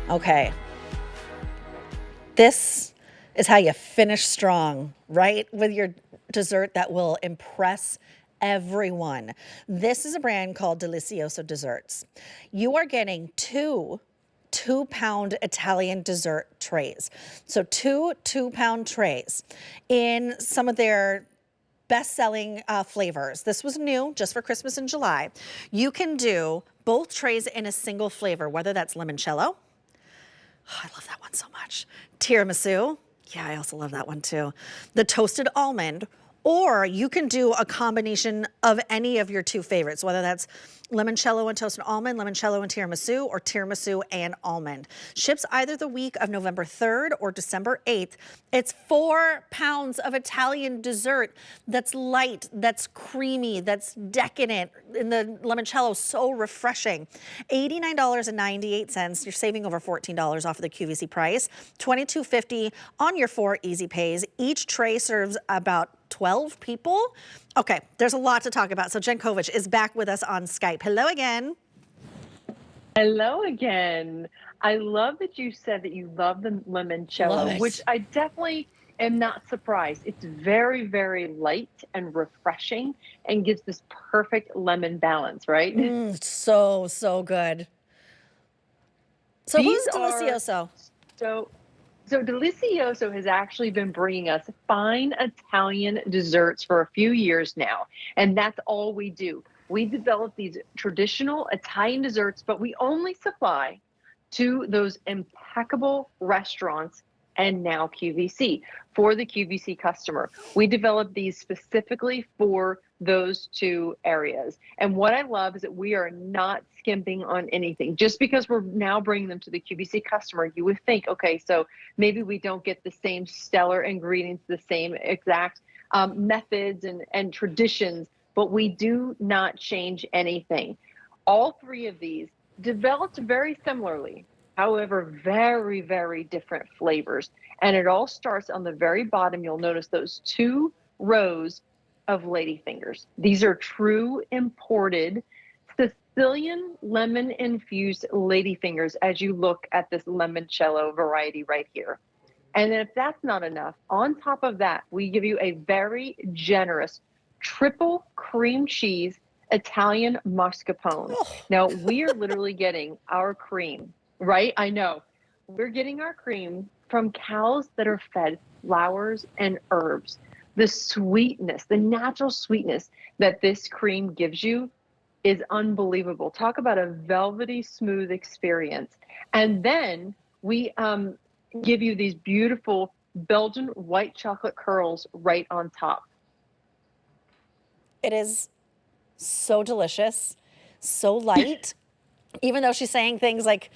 Okay, this is how you finish strong, right? With your dessert that will impress everyone. This is a brand called Delizioso Desserts. You are getting two-pound Italian dessert trays. So two 2-pound trays in some of their best-selling flavors. This was new just for Christmas in July. You can do both trays in a single flavor, whether that's limoncello. Oh, I love that one so much. Tiramisu. Yeah, I also love that one too. The toasted almond, or you can do a combination of any of your two favorites, whether that's limoncello and toasted almond, limoncello and tiramisu, or tiramisu and almond. Ships either the week of November 3rd or December 8th. It's 4 pounds of Italian dessert that's light, that's creamy, that's decadent. And the limoncello, so refreshing. $89.98. You're saving over $14 off of the QVC price. $22.50 on your 4 easy pays. Each tray serves about 12 people. Okay, there's a lot to talk about. So Jen Kovich is back with us on Skype. Hello again. Hello again. I love that you said that you love the Love limoncello, which it. I definitely am not surprised. It's very, very light and refreshing and gives this perfect lemon balance, right? So good. So These who's are Delicioso? so So Delizioso has actually been bringing us fine Italian desserts for a few years now, and that's all we do. We develop these traditional Italian desserts, but we only supply to those impeccable restaurants and now QVC for the QVC customer. We develop these specifically for those two areas. And what I love is that we are not skimping on anything. Just because we're now bringing them to the QVC customer, you would think, okay, so maybe we don't get the same stellar ingredients, the same exact methods and traditions, but we do not change anything. All three of these developed very similarly, however, very, very different flavors. And it all starts on the very bottom. You'll notice those 2 rows of ladyfingers. These are true imported Sicilian lemon infused ladyfingers as you look at this limoncello variety right here. And if that's not enough, on top of that, we give you a very generous triple cream cheese Italian mascarpone. Oh, Now, we are literally getting our cream, right? I know. We're getting our cream from cows that are fed flowers and herbs. The sweetness, the natural sweetness that this cream gives you is unbelievable. Talk about a velvety smooth experience. And then we give you these beautiful Belgian white chocolate curls right on top. it is so delicious, so light. Even though she's saying things like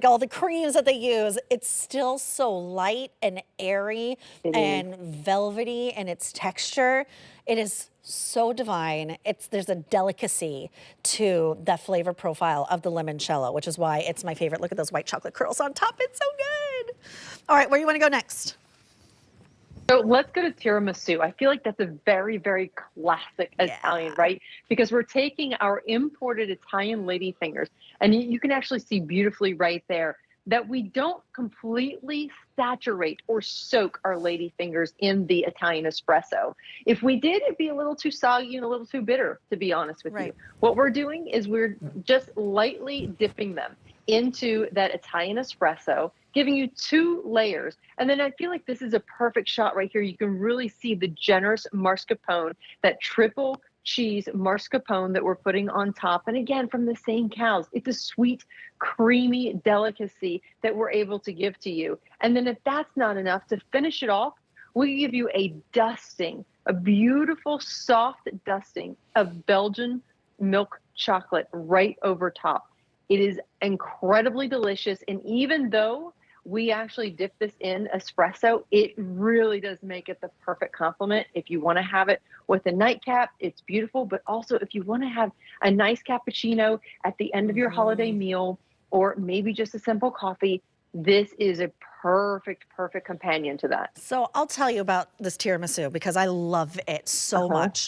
all the creams that they use, it's still so light and airy It is. and velvety in its texture. It is so divine. There's a delicacy to the flavor profile of the limoncello, which is why it's my favorite. Look at those white chocolate curls on top. It's so good. All right, where do you want to go next? So let's go to tiramisu. I feel like that's a very, very classic Italian, Yeah. right? Because we're taking our imported Italian ladyfingers, and you can actually see beautifully right there that we don't completely saturate or soak our ladyfingers in the Italian espresso. If we did, it'd be a little too soggy and a little too bitter, to be honest with you. Right. What we're doing is we're just lightly dipping them into that Italian espresso, giving you 2 layers. And then I feel like this is a perfect shot right here. You can really see the generous mascarpone, that triple cheese mascarpone that we're putting on top. And again, from the same cows, it's a sweet, creamy delicacy that we're able to give to you. And then if that's not enough, to finish it off, we give you a dusting, a beautiful, soft dusting of Belgian milk chocolate right over top. It is incredibly delicious. And even though we actually dip this in espresso, it really does make it the perfect complement. If you want to have it with a nightcap, it's beautiful. But also, if you want to have a nice cappuccino at the end of your holiday meal, or maybe just a simple coffee, this is a perfect, perfect companion to that. So I'll tell you about this tiramisu because I love it so Uh-huh. much.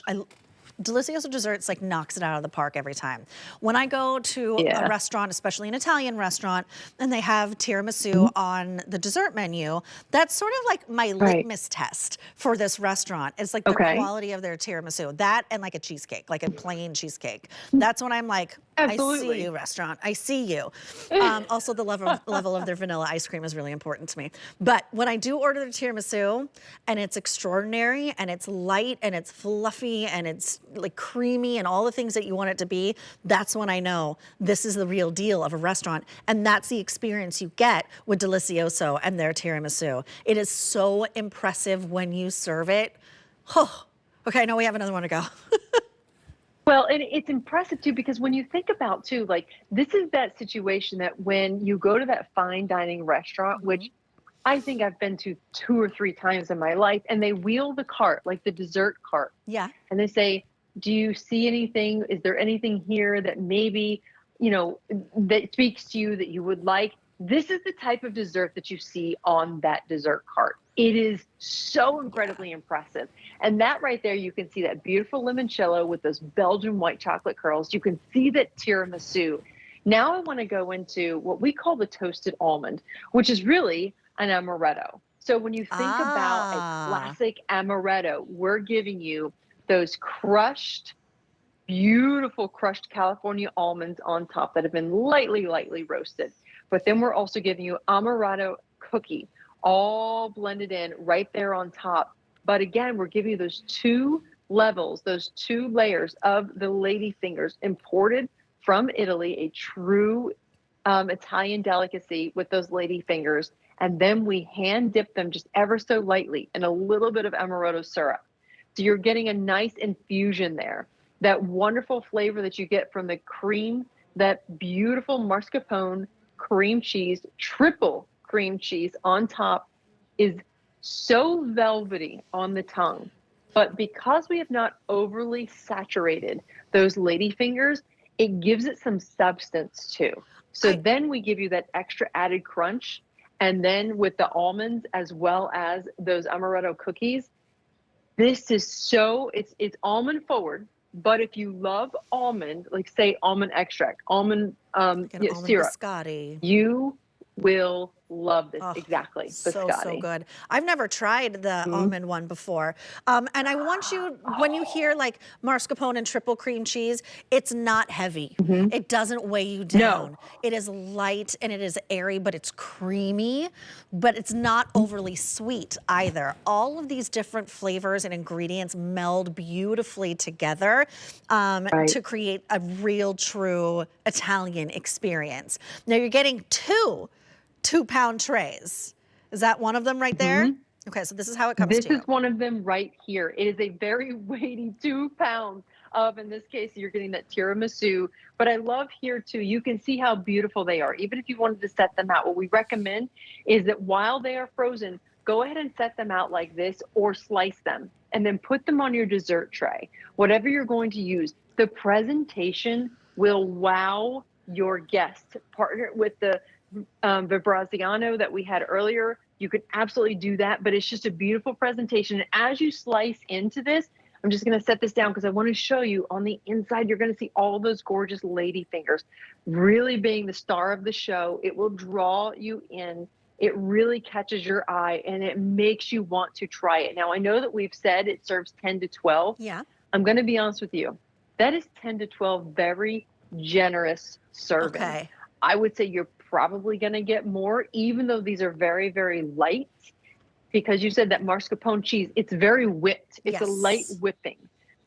Delizioso Desserts like knocks it out of the park every time. When I go to a Yeah. restaurant, especially an Italian restaurant, and they have tiramisu on the dessert menu, that's sort of like my Right. litmus test for this restaurant. It's like the Okay. quality of their tiramisu. That and like a cheesecake, like a plain cheesecake. That's when I'm like, I see Absolutely. you, restaurant. I see you. Also, the level of their vanilla ice cream is really important to me. But when I do order the tiramisu, and it's extraordinary, and it's light, and it's fluffy, and it's like creamy, and all the things that you want it to be, that's when I know this is the real deal of a restaurant. And that's the experience you get with Delizioso and their tiramisu. It is so impressive when you serve it. Oh, okay, I know we have another one to go. Well, and it's impressive too, because when you think about too, like this is that situation that when you go to that fine dining restaurant, which I think I've been to 2 or 3 times in my life, and they wheel the cart, like the dessert cart, Yeah. and they say, "Do you see anything? Is there anything here that maybe, that speaks to you that you would like?" This is the type of dessert that you see on that dessert cart. It is so Yeah. incredibly impressive. And that right there, you can see that beautiful limoncello with those Belgian white chocolate curls. You can see that tiramisu. Now I want to go into what we call the toasted almond, which is really an amaretto. So when you think about a Ah. classic amaretto, we're giving you those crushed, beautiful crushed California almonds on top that have been lightly roasted. But then we're also giving you amaretto cookie, all blended in right there on top. But again, we're giving you those 2 levels, those 2 layers of the lady fingers imported from Italy, a true Italian delicacy with those lady fingers. And then we hand dip them just ever so lightly in a little bit of amaretto syrup. So you're getting a nice infusion there. That wonderful flavor that you get from the cream, that beautiful mascarpone cream cheese, triple cream cheese on top is so velvety on the tongue. But because we have not overly saturated those lady fingers, it gives it some substance too. So I then we give you that extra added crunch. And then with the almonds as well as those amaretto cookies, this is so it's almond forward, but if you love almond, like say almond extract, almond like an almond syrup, biscotti. you will love this. Oh, Exactly, so biscotti. good. I've never tried the Mhm. almond one before. And I want you, when you hear like mascarpone and triple cream cheese, it's not heavy. Mhm. It doesn't weigh you No. down. It is light and it is airy, but it's creamy, but it's not overly sweet either. All of these different flavors and ingredients meld beautifully together Right. to create a real, true Italian experience. Now you're getting 2 pound trays. Is that one of them right there? Mhm. Okay, so this is how it comes This to you. is one of them right here. It is a very weighty 2 pounds of, in this case, you're getting that tiramisu. But I love here too, you can see how beautiful they are. Even if you wanted to set them out, what we recommend is that while they are frozen, go ahead and set them out like this or slice them and then put them on your dessert tray. Whatever you're going to use, the presentation will wow your guests. Partner with the Vibraziano that we had earlier. You can absolutely do that, but it's just a beautiful presentation. And as you slice into this, I'm just going to set this down because I want to show you on the inside, you're going to see all those gorgeous lady fingers really being the star of the show. It will draw you in. It really catches your eye and it makes you want to try it. Now, I know that we've said it serves 10 to 12. Yeah. I'm going to be honest with you. That is 10 to 12 very generous servings. Okay. I would say you're probably going to get more, even though these are very light, because you said that mascarpone cheese, it's very whipped. It's a light Yes. whipping.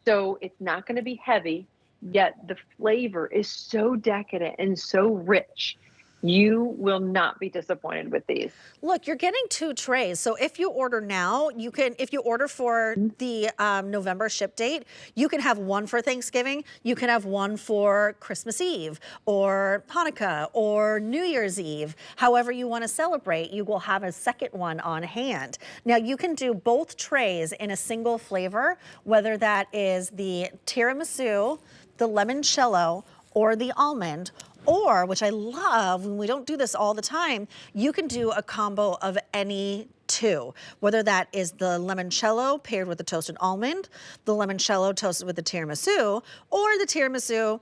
So it's not going to be heavy, yet the flavor is so decadent and so rich. You will not be disappointed with these. Look, you're getting 2 trays. So if you order now, you can, if you order for the November ship date, you can have one for Thanksgiving. You can have one for Christmas Eve or Hanukkah or New Year's Eve. However you want to celebrate, you will have a second one on hand. Now you can do both trays in a single flavor, whether that is the tiramisu, the limoncello, or the almond, Or, which I love, when we don't do this all the time, you can do a combo of any two, whether that is the limoncello paired with the toasted almond, the limoncello toasted with the tiramisu, or the tiramisu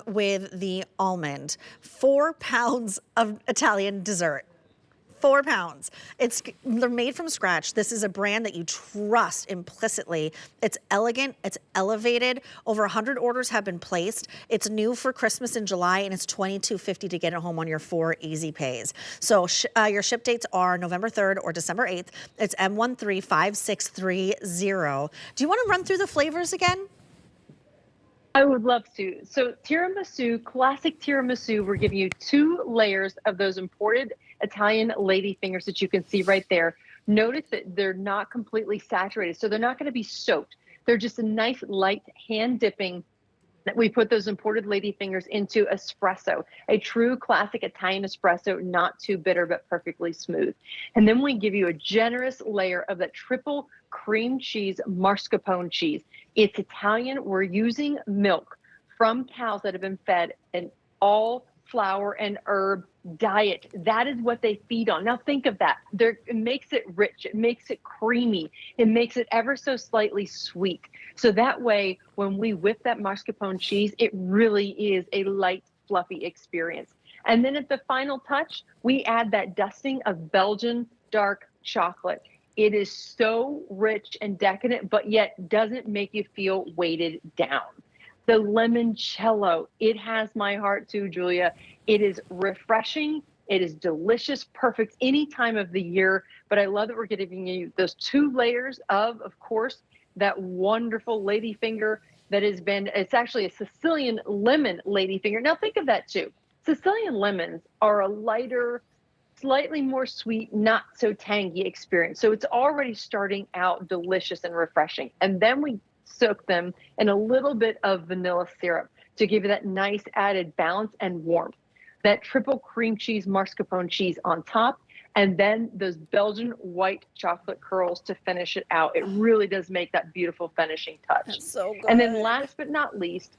with the almond. 4 pounds of Italian dessert. 4 pounds. They're made from scratch. This is a brand that you trust implicitly. It's elegant, it's elevated. Over 100 orders have been placed. It's new for Christmas in July, and it's $22.50 to get it home on your 4 easy pays. So your ship dates are November 3rd or December 8th. It's M135630. Do you want to run through the flavors again? I would love to. So tiramisu, classic tiramisu, we're giving you 2 layers of those imported Italian lady fingers that you can see right there. Notice that they're not completely saturated, so they're not going to be soaked. They're just a nice light hand dipping that we put those imported lady fingers into espresso, a true classic Italian espresso, not too bitter, but perfectly smooth. And then we give you a generous layer of that triple cream cheese mascarpone cheese. It's Italian. We're using milk from cows that have been fed an all flour and herb diet. That is what they feed on. Now think of that. It makes it rich. It makes it creamy. It makes it ever so slightly sweet. So that way, when we whip that mascarpone cheese, it really is a light, fluffy experience. And then at the final touch, we add that dusting of Belgian dark chocolate. It is so rich and decadent, but yet doesn't make you feel weighted down. The limoncello, it has my heart too, Julia. It is refreshing. It is delicious, perfect any time of the year. But I love that we're giving you those 2 layers of course, that wonderful ladyfinger that has been, it's actually a Sicilian lemon ladyfinger. Now think of that too. Sicilian lemons are a lighter, slightly more sweet, not so tangy experience. So it's already starting out delicious and refreshing. And then we soak them in a little bit of vanilla syrup to give you that nice added balance and warmth. That triple cream cheese mascarpone cheese on top, and then those Belgian white chocolate curls to finish it out. It really does make that beautiful finishing touch. That's so good. And then last but not least,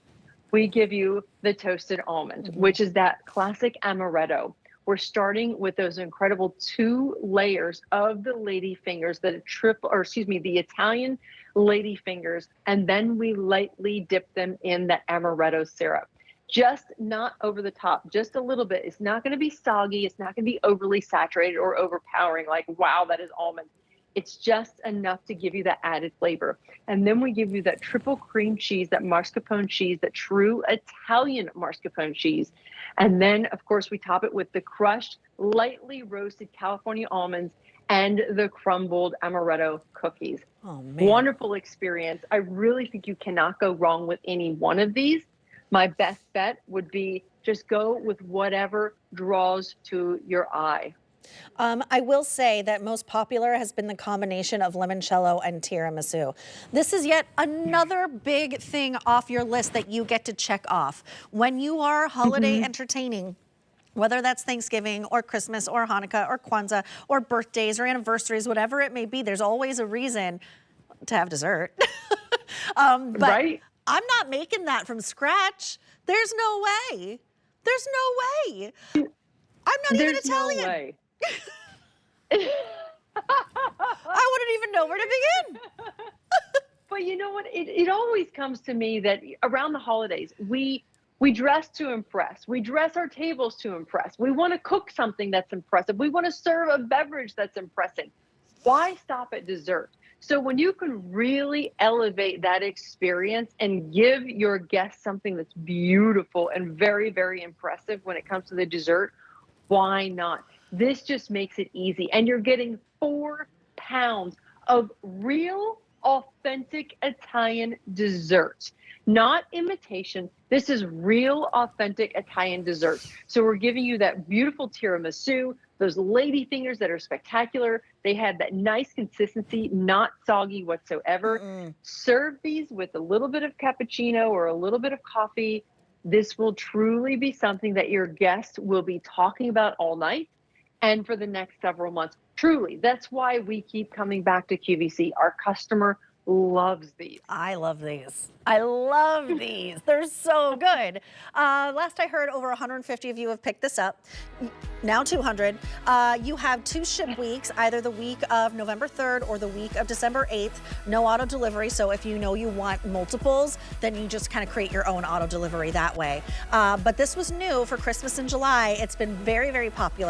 we give you the toasted almond, which is that classic amaretto. We're starting with those incredible 2 layers of the lady fingers, the Italian lady fingers, and then we lightly dip them in that amaretto syrup. Just not over the top, just a little bit. It's not going to be soggy. It's not going to be overly saturated or overpowering, like, wow, that is almond. It's just enough to give you that added flavor. And then we give you that triple cream cheese, that mascarpone cheese, that true Italian mascarpone cheese. And then, of course, we top it with the crushed, lightly roasted California almonds and the crumbled amaretto cookies. Oh, man. Wonderful experience. I really think you cannot go wrong with any one of these. My best bet would be just go with whatever draws to your eye. I will say that most popular has been the combination of limoncello and tiramisu. This is yet another big thing off your list that you get to check off. When you are holiday entertaining, whether that's Thanksgiving or Christmas or Hanukkah or Kwanzaa or birthdays or anniversaries, whatever it may be, there's always a reason to have dessert. But Right? I'm not making that from scratch. There's no way. There's no way. I'm not even Italian. No way. I wouldn't even know where to begin. But you know what? It always comes to me that around the holidays, we dress to impress. We dress our tables to impress. We want to cook something that's impressive. We want to serve a beverage that's impressive. Why stop at dessert? So when you can really elevate that experience and give your guests something that's beautiful and very, very impressive when it comes to the dessert, why not? This just makes it easy. And you're getting 4 pounds of real, authentic Italian desserts. Not imitation. This is real, authentic Italian desserts. So we're giving you that beautiful tiramisu, those lady fingers that are spectacular. They have that nice consistency, not soggy whatsoever. Serve these with a little bit of cappuccino or a little bit of coffee. This will truly be something that your guests will be talking about all night and for the next several months. Truly, that's why we keep coming back to QVC. Our customer loves these. I love these. I love these. They're so good. Last I heard, over 150 of you have picked this up. Now 200. You have 2 ship weeks, either the week of November 3rd or the week of December 8th. No auto delivery. So if you know you want multiples, then you just kind of create your own auto delivery that way. But this was new for Christmas in July. It's been very, very popular.